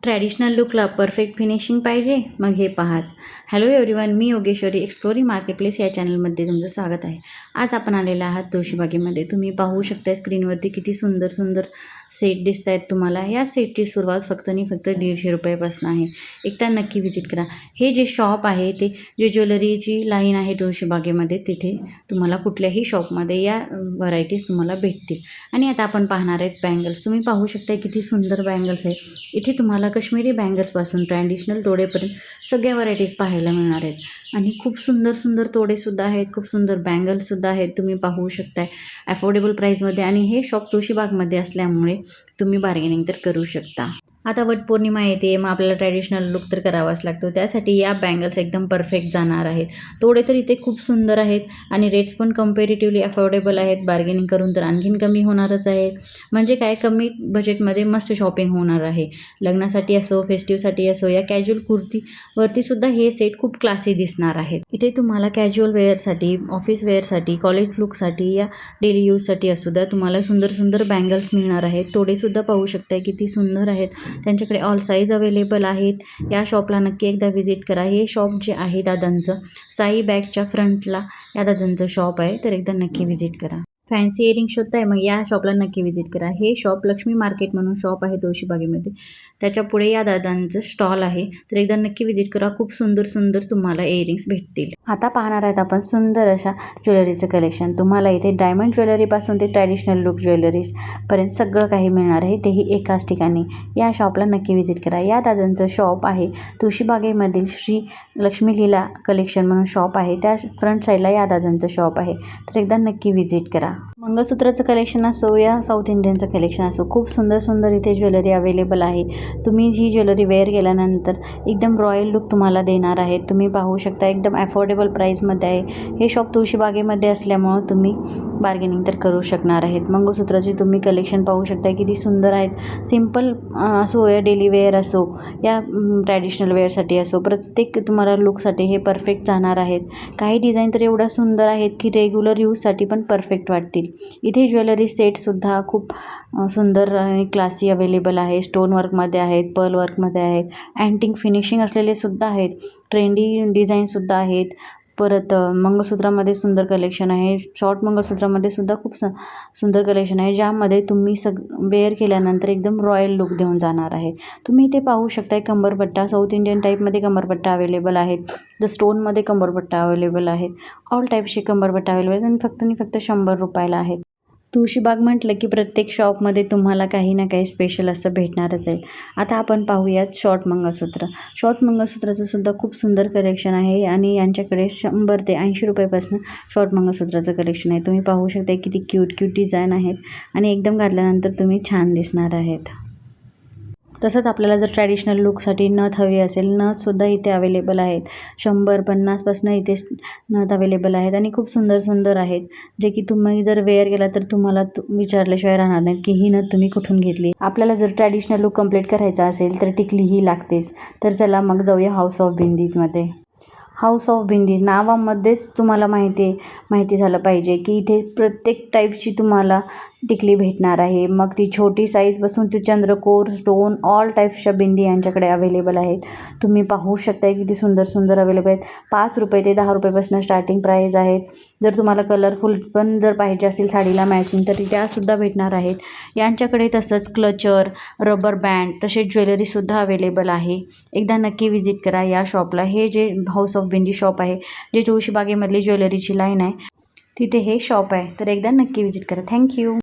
Traditional Lukla perfect finishing पाहिजे मग हे पहाच. हॅलो एव्हरीवन, मी योगेश्वरी एक्सप्लोरिंग मार्केटप्लेस या चॅनलमध्ये तुमचं स्वागत आहे. आज आपण आलेला आहात तुळशीबागेमध्ये. तुम्ही पाहू शकता स्क्रीनवरती किती सुंदर सुंदर सेट दिसत आहेत तुम्हाला. या सेटची सुरुवात फक्त आणि फक्त 150 रुपयापासून आहे. एकदा नक्की व्हिजिट करा. हे जे शॉप आहे ते जे ज्वेलरीची लाईन आहे तुळशीबागेमध्ये, तिथे तुम्हाला कुठल्याही शॉपमध्ये या व्हरायटीज तुम्हाला भेटतील. आणि आता आपण पाहणार आहेत बँगल्स. तुम्ही पाहू शकता किती सुंदर बँगल्स आहेत. इथे तुम्हाला कश्मीरी बँगल्सपासून ट्रॅडिशनल तोडेपर्यंत सगळ्या व्हरायटीज पाहायला मिळणार आहेत. आणि खूप सुंदर सुंदर तोडेसुद्धा आहेत, खूप सुंदर बँगल्ससुद्धा आहेत. तुम्ही पाहू शकताय अफोर्डेबल प्राईजमध्ये. आणि हे शॉप तुळशीबागमध्ये असल्यामुळे तुम्ही बार्गेनिंग तर करू शकता. आता वटपौर्णिमा येते, मग आपल्याला ट्रॅडिशनल लुक तर करावाच लागतो. त्यासाठी या बँगल्स एकदम परफेक्ट जाणार आहेत. तोडे तर इथे खूप सुंदर आहेत आणि रेट्स पण कम्पॅरेटिव्हली अफोर्डेबल आहेत. बार्गेनिंग करून तर आणखीन कमी होणारच आहे. म्हणजे काय, कमी बजेटमध्ये मस्त शॉपिंग होणार आहे. लग्नासाठी असो, फेस्टिवसाठी असो, या कॅज्युअल कुर्तीवरतीसुद्धा हे सेट खूप क्लासी दिसणार आहेत. इथे तुम्हाला कॅज्युअल वेअरसाठी, ऑफिस वेअरसाठी, कॉलेज लुकसाठी या डेली यूजसाठी असुद्धा तुम्हाला सुंदर सुंदर बँगल्स मिळणार आहेत. तोडेसुद्धा पाहू शकता किती सुंदर आहेत. त्यांच्याकडे ऑल साईज अवेलेबल आहेत. या शॉपला नक्की एकदा व्हिजिट करा. हे शॉप जे आहे दादांचं, साई बॅगच्या फ्रंटला या दादांचं शॉप आहे, तर एकदा नक्की व्हिजिट करा. फॅन्सी इयरिंग शोधताय मग या शॉपला नक्की व्हिजिट करा. हे शॉप लक्ष्मी मार्केट म्हणून शॉप आहे तुळशीबागेमध्ये. त्याच्या पुढे या दादांचं स्टॉल आहे, तर एकदा नक्की व्हिजिट करा. खूप सुंदर सुंदर तुम्हाला इयरिंग्स भेटतील. आता पाहणार आहेत आपण सुंदर अशा ज्वेलरीचं कलेक्शन. तुम्हाला इथे डायमंड ज्वेलरीपासून ते ट्रॅडिशनल लुक ज्वेलरीजपर्यंत सगळं काही मिळणार आहे, तेही एकाच ठिकाणी. या शॉपला नक्की व्हिजिट करा. या दादांचं शॉप आहे तुळशीबागेमधील श्री लक्ष्मी लीला कलेक्शन म्हणून शॉप आहे. त्या फ्रंट साईडला या दादांचं शॉप आहे, तर एकदा नक्की व्हिजिट करा. मंगळसूत्राचं कलेक्शन असो या साऊथ इंडियनचं कलेक्शन असो, खूप सुंदर सुंदर इथे ज्वेलरी अवेलेबल आहे. तुम्ही ही ज्वेलरी वेअर केल्यानंतर एकदम रॉयल लुक तुम्हाला देणार आहेत. तुम्ही पाहू शकता एकदम अफोर्डेबल प्राईजमध्ये आहे. हे शॉप तुळशीबागेमध्ये असल्यामुळं तुम्ही बार्गेनिंग तर करू शकणार आहेत. मंगळसूत्राचे तुम्ही कलेक्शन पाहू शकता किती सुंदर आहेत. सिम्पल असो या डेली वेअर असो या ट्रॅडिशनल वेअरसाठी असो, प्रत्येक तुम्हाला लुकसाठी हे परफेक्ट जाणार आहेत. काही डिझाईन तर एवढ्या सुंदर आहेत की रेग्युलर यूजसाठी पण परफेक्ट वाटतील. इथे ज्वेलरी सेटसुद्धा खूप सुंदर आणि क्लासी अवेलेबल आहे. स्टोन वर्कमध्ये आहेत, पर्ल वर्कमध्ये आहेत, अँटिक फिनिशिंग असलेले सुद्धा आहेत, ट्रेंडी डिझाईनसुद्धा आहेत. परत मंगळसूत्रामध्ये सुंदर कलेक्शन आहे. शॉर्ट मंगळसूत्रामध्ये सुद्धा खूप सुंदर कलेक्शन आहे, ज्यामध्ये तुम्ही वेअर केल्यानंतर एकदम रॉयल लुक देऊन जाणार आहेत. तुम्ही इथे पाहू शकता कंबरपट्टा, साऊथ इंडियन टाईपमध्ये कंबरपट्टा अवेलेबल आहेत. द स्टोनमध्ये कंबरपट्टा अवेलेबल आहेत. ऑल टाईपचे कंबरपट्टा अवेलेबल आहेत आणि फक्त 100 रुपयाला आहेत. तुळशीबाग म्हटलं की प्रत्येक शॉपमध्ये तुम्हाला काही ना काही स्पेशल असं भेटणारच आहे. आता आपण पाहूयात शॉर्ट मंगळसूत्र. शॉर्ट मंगळसूत्राचं सुद्धा खूप सुंदर कलेक्शन आहे आणि यांच्याकडे 100 ते 80 रुपयापासून शॉर्ट मंगळसूत्राचं कलेक्शन आहे. तुम्ही पाहू शकता किती क्यूट डिझाईन आहेत आणि एकदम घातल्यानंतर तुम्ही छान दिसणार आहेत. तसंच आपल्याला जर ट्रॅडिशनल लुकसाठी नथ हवी असेल, नथसुद्धा इथे अवेलेबल आहेत. 100-50पासून इथे नथ अवेलेबल आहेत आणि खूप सुंदर सुंदर आहेत, जे की तुम्ही जर वेअर केला तर तुम्हाला विचारल्याशिवाय राहणार नाही की ही नथ तुम्ही कुठून घेतली. आपल्याला जर ट्रॅडिशनल लुक कंप्लीट करायचा असेल तर टिकली ही लागतेच. तर चला मग जाऊया हाऊस ऑफ बिंदीजमध्ये. हाऊस ऑफ बिंदी नावामध्येच तुम्हाला माहिती झालं पाहिजे की इथे प्रत्येक टाईपची तुम्हाला टिकली भेटणार आहे. मग ती छोटी साईजपासून ती चंद्रकोर, स्टोन, ऑल टाईप्सच्या बिंदी यांच्याकडे अवेलेबल आहेत. तुम्ही पाहू शकता किती सुंदर सुंदर अवेलेबल आहेत. 5 रुपये ते 10 रुपयापासून स्टार्टिंग प्राईज आहेत. जर तुम्हाला कलरफुल पण जर पाहिजे असेल साडीला मॅचिंग तर त्यासुद्धा भेटणार आहेत. यांच्याकडे तसंच क्लचर, रबर बँड तसेच ज्वेलरीसुद्धा अवेलेबल आहे. एकदा नक्की व्हिजिट करा या शॉपला. हे जे हाऊस ऑफ बिंदी शॉप आहे, जे तुळशीबागेमधली ज्वेलरीची लाईन आहे, तिथे हे शॉप आहे, तर एकदा नक्की व्हिजिट करा. थँक्यू.